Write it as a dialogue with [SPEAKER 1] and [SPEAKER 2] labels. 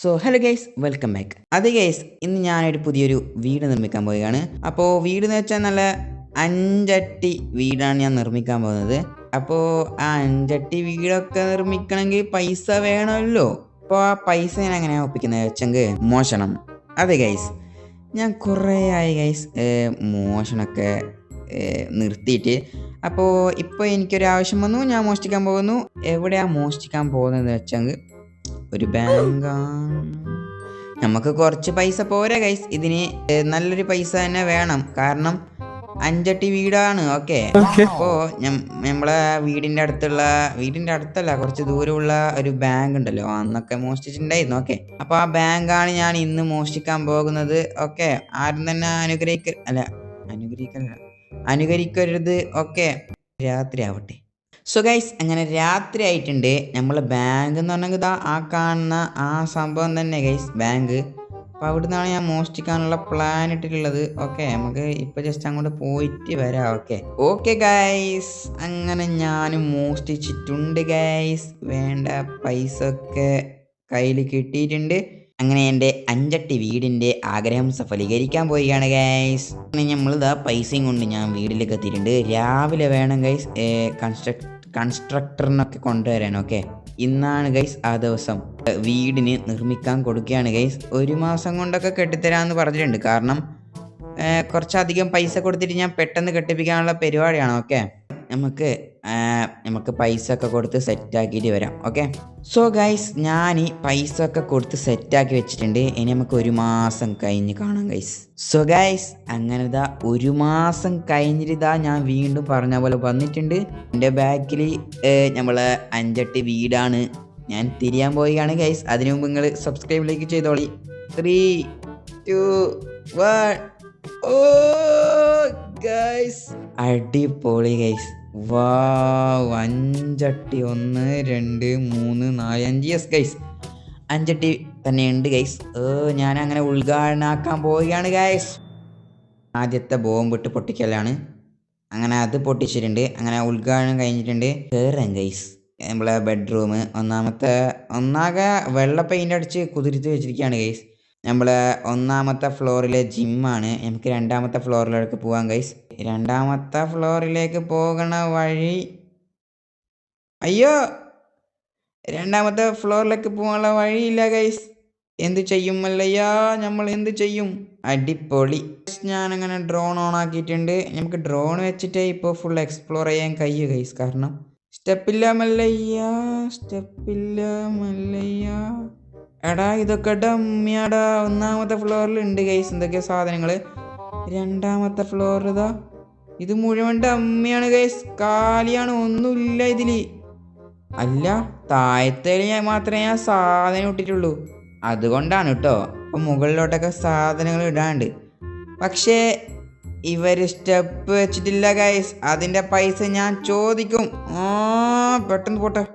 [SPEAKER 1] So hello guys, welcome back. അതെ guys, ഇന്ന് ഞാനൊരു പുതിയൊരു വീട് നിർമ്മിക്കാൻ പോവുകയാണ്. അപ്പോൾ വീട് എന്ന് വെച്ചാൽ നല്ല അഞ്ചട്ടി വീടാണ് ഞാൻ നിർമ്മിക്കാൻ പോകുന്നത്. അപ്പോൾ ആ അഞ്ചട്ടി വീടൊക്കെ നിർമ്മിക്കണമെങ്കിൽ പൈസ വേണമല്ലോ. അപ്പോൾ ആ പൈസ ഞാൻ എങ്ങനെയാണ് ഒപ്പിക്കുന്നത് വെച്ചെങ്കിൽ മോഷണം. അതെ ഗൈസ്, ഞാൻ കുറേ ആയി ഗൈസ് മോഷണമൊക്കെ നിർത്തിയിട്ട്. അപ്പോൾ ഇപ്പോൾ എനിക്കൊരു ആവശ്യം വന്നു, ഞാൻ മോഷ്ടിക്കാൻ പോകുന്നു. എവിടെയാണ് മോഷ്ടിക്കാൻ പോകുന്നത് വെച്ചെങ്കിൽ ഒരു ബാങ്കാണ്. നമുക്ക് കുറച്ച് പൈസ പോരാ ഗൈസ്, ഇതിന് നല്ലൊരു പൈസ തന്നെ വേണം. കാരണം അഞ്ചട്ടി വീടാണ്. ഓക്കെ, അപ്പോൾ നമ്മളെ വീടിൻ്റെ അടുത്തല്ല, കുറച്ച് ദൂരമുള്ള ഒരു ബാങ്ക് ഉണ്ടല്ലോ, അന്നൊക്കെ മോഷ്ടിച്ചിട്ടുണ്ടായിരുന്നു. ഓക്കെ, അപ്പോൾ ആ ബാങ്കാണ് ഞാൻ ഇന്ന് മോഷ്ടിക്കാൻ പോകുന്നത്. ഓക്കെ, ആരും തന്നെ അനുകരിക്കരുത്. ഓക്കെ, രാത്രി ആവട്ടെ. സോ ഗൈസ്, അങ്ങനെ രാത്രി ആയിട്ടുണ്ട്. നമ്മൾ ബാങ്ക് എന്ന് പറഞ്ഞെങ്കിൽ ഇതാ ആ കാണുന്ന ആ സംഭവം തന്നെ ഗൈസ്, ബാങ്ക്. അപ്പോൾ അവിടെ നിന്നാണ് ഞാൻ മോഷ്ടിക്കാനുള്ള പ്ലാൻ ഇട്ടിട്ടുള്ളത്. ഓക്കെ, നമുക്ക് ഇപ്പോൾ ജസ്റ്റ് അങ്ങോട്ട് പോയിട്ട് വരാം. ഓക്കെ ഗൈസ്, അങ്ങനെ ഞാൻ മോഷ്ടിച്ചിട്ടുണ്ട് ഗൈസ്. വേണ്ട പൈസ ഒക്കെ കയ്യിൽ കിട്ടിയിട്ടുണ്ട്. അങ്ങനെ എൻ്റെ അഞ്ചട്ടി വീടിൻ്റെ ആഗ്രഹം സഫലീകരിക്കാൻ പോവുകയാണ് ഗൈസ്. അങ്ങനെ നമ്മളിതാ പൈസയും കൊണ്ട് ഞാൻ വീട്ടിലേക്ക് എത്തിയിട്ടുണ്ട്. രാവിലെ വേണം ഗൈസ് കൺസ്ട്രക്ടറിനൊക്കെ കൊണ്ടുവരാൻ. ഓക്കെ, ഇന്നാണ് ഗൈസ് ആ ദിവസം. വീടിന് നിർമ്മിക്കാൻ കൊടുക്കുകയാണ് ഗൈസ്. 1 മാസം കൊണ്ടൊക്കെ കെട്ടിത്തരാമെന്ന് പറഞ്ഞിട്ടുണ്ട്. കാരണം കുറച്ചധികം പൈസ കൊടുത്തിട്ട് ഞാൻ പെട്ടെന്ന് കെട്ടിപ്പിക്കാനുള്ള പരിപാടിയാണ്. ഓക്കെ, നമുക്ക് പൈസ ഒക്കെ കൊടുത്ത് സെറ്റാക്കിയിട്ട് വരാം. ഓക്കെ, സോ ഗൈസ്, ഞാൻ ഈ പൈസ ഒക്കെ കൊടുത്ത് സെറ്റാക്കി വെച്ചിട്ടുണ്ട്. ഇനി നമുക്ക് 1 മാസം കഴിഞ്ഞ് കാണാം ഗൈസ്. സോ ഗൈസ്, അങ്ങനെ ഇതാ 1 മാസം കഴിഞ്ഞിട്ട് ഇതാ ഞാൻ വീണ്ടും പറഞ്ഞ പോലെ വന്നിട്ടുണ്ട്. എൻ്റെ ബാക്കിൽ നമ്മളെ അഞ്ചട്ടി വീടാണ് ഞാൻ തിരിയാൻ പോവുകയാണ് ഗൈസ്. അതിനു മുമ്പ് നിങ്ങൾ സബ്സ്ക്രൈബിലേക്ക് ചെയ്തോളി. 3, 2, 1. ഓ ഗൈസ്, അടിപൊളി ഗൈസ്. വാവ്, അഞ്ചട്ടി 1, 2, 3, 4, 5. യെസ് ഗൈസ്, അഞ്ചട്ടി തന്നെ ഉണ്ട് ഗൈസ്. ഞാൻ അങ്ങനെ ഉദ്ഘാടനമാക്കാൻ പോവുകയാണ് ഗൈസ്. ആദ്യത്തെ ബോംബിട്ട് പൊട്ടിക്കലാണ്. അങ്ങനെ അത് പൊട്ടിച്ചിട്ടുണ്ട്. അങ്ങനെ ഉദ്ഘാടനം കഴിഞ്ഞിട്ടുണ്ട്. കയറാം ഗൈസ്. നമ്മളെ ബെഡ്റൂം ഒന്നാകെ വെള്ള പെയിൻ്റ് അടിച്ച് കുതിർത്ത് വെച്ചിരിക്കുകയാണ് ഗൈസ്. നമ്മളെ 1ാമത്തെ ഫ്ലോറിലെ ജിമ്മാണ്. നമുക്ക് 2ാമത്തെ ഫ്ലോറിലേക്ക് പോകാം ഗൈസ്. 2ാമത്തെ ഫ്ലോറിലേക്ക് പോകണ വഴി, അയ്യോ, 2ാമത്തെ ഫ്ലോറിലേക്ക് പോകാനുള്ള വഴിയില്ല ഗൈസ്. എന്ത് ചെയ്യും മല്ലയ്യാ, നമ്മൾ എന്ത് ചെയ്യും? അടിപൊളി. ഞാനങ്ങനെ ഡ്രോൺ ഓൺ ആക്കിയിട്ടുണ്ട്. നമുക്ക് ഡ്രോൺ വെച്ചിട്ട് ഇപ്പോൾ ഫുൾ എക്സ്പ്ലോർ ചെയ്യാൻ കഴിയും ഗൈസ്. കാരണം സ്റ്റെപ്പില്ല മല്ലയ്യ. എടാ, ഇതൊക്കെ ഡമ്മിയാടാ. 1ാമത്തെ ഫ്ലോറിൽ ഉണ്ട് ഗൈസ് എന്തൊക്കെ സാധനങ്ങൾ. 2ാമത്തെ ഫ്ലോർ ഇതാ, ഇത് മുഴുവൻ ഡമ്മിയാണ് ഗൈസ്. കാലിയാണ്, ഒന്നുമില്ല ഇതില്. അല്ല, താഴത്തേല് മാത്രമേ ഞാൻ സാധനം ഇട്ടിട്ടുള്ളൂ. അതുകൊണ്ടാണ് കേട്ടോ. അപ്പം മുകളിലോട്ടൊക്കെ സാധനങ്ങൾ ഇടാണ്ട്. പക്ഷേ ഇവര് സ്റ്റെപ്പ് വെച്ചിട്ടില്ല ഗൈസ്. അതിൻ്റെ പൈസ ഞാൻ ചോദിക്കും. പെട്ടെന്ന് പോട്ടെ.